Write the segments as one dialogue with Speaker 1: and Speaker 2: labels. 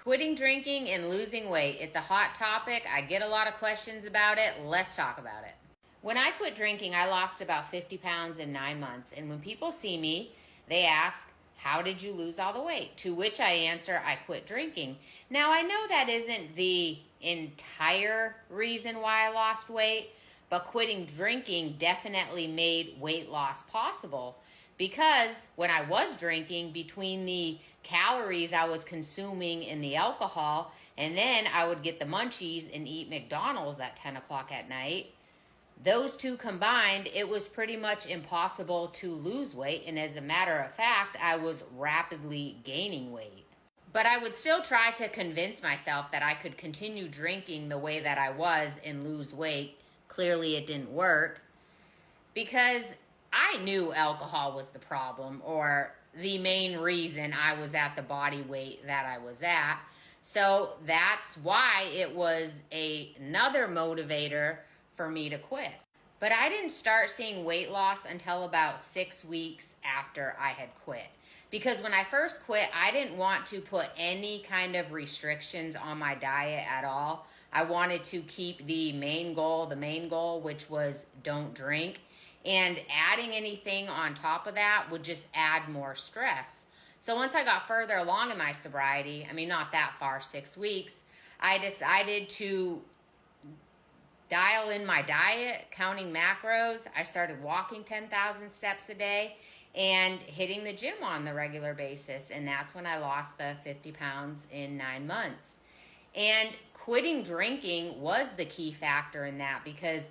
Speaker 1: Quitting drinking and losing weight. It's a hot topic. I get a lot of questions about it. Let's talk about it. When I quit drinking, I lost about 50 pounds in 9 months. And when people see me, they ask, how did you lose all the weight? To which I answer, I quit drinking. Now, I know that isn't the entire reason why I lost weight, but quitting drinking definitely made weight loss possible. Because when I was drinking, between the calories I was consuming and the alcohol, and then I would get the munchies and eat McDonald's at 10 o'clock at night, those two combined, it was pretty much impossible to lose weight. And as a matter of fact, I was rapidly gaining weight. But I would still try to convince myself that I could continue drinking the way that I was and lose weight. Clearly it didn't work because I knew alcohol was the problem, or the main reason I was at the body weight that I was at. So that's why it was another motivator for me to quit. But I didn't start seeing weight loss until about 6 weeks after I had quit. Because when I first quit, I didn't want to put any kind of restrictions on my diet at all. I wanted to keep the main goal, which was don't drink. And adding anything on top of that would just add more stress. So once I got further along in my sobriety, not that far, 6 weeks, I decided to dial in my diet, counting macros. I started walking 10,000 steps a day and hitting the gym on the regular basis. And that's when I lost the 50 pounds in 9 months. And quitting drinking was the key factor in that, because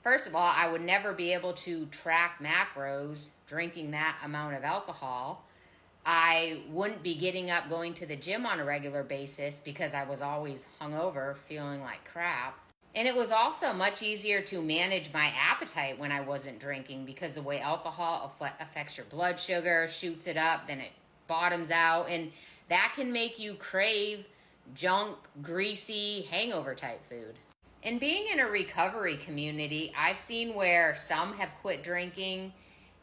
Speaker 1: first of all, I would never be able to track macros drinking that amount of alcohol. I wouldn't be getting up going to the gym on a regular basis because I was always hungover, feeling like crap. And it was also much easier to manage my appetite when I wasn't drinking, because the way alcohol affects your blood sugar, shoots it up, then it bottoms out, and that can make you crave junk, greasy, hangover type food. And being in a recovery community, I've seen where some have quit drinking,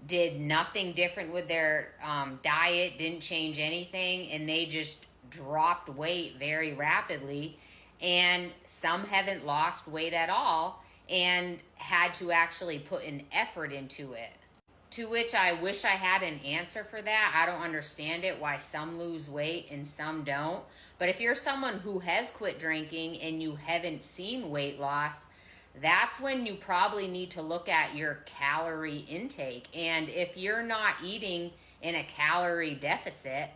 Speaker 1: did nothing different with their diet, didn't change anything, and they just dropped weight very rapidly. And some haven't lost weight at all and had to actually put an effort into it. To which I wish I had an answer for that. I don't understand it, why some lose weight and some don't. But if you're someone who has quit drinking and you haven't seen weight loss, that's when you probably need to look at your calorie intake. And if you're not eating in a calorie deficit,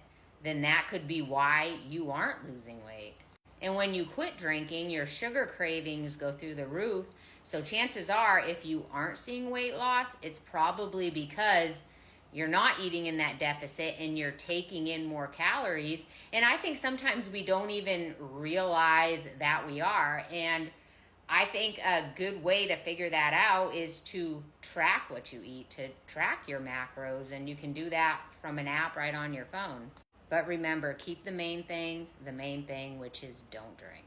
Speaker 1: then that could be why you aren't losing weight. And when you quit drinking, your sugar cravings go through the roof. So chances are, if you aren't seeing weight loss, it's probably because you're not eating in that deficit and you're taking in more calories. And I think sometimes we don't even realize that we are. And I think a good way to figure that out is to track what you eat, to track your macros. And you can do that from an app right on your phone. But remember, keep the main thing, which is don't drink.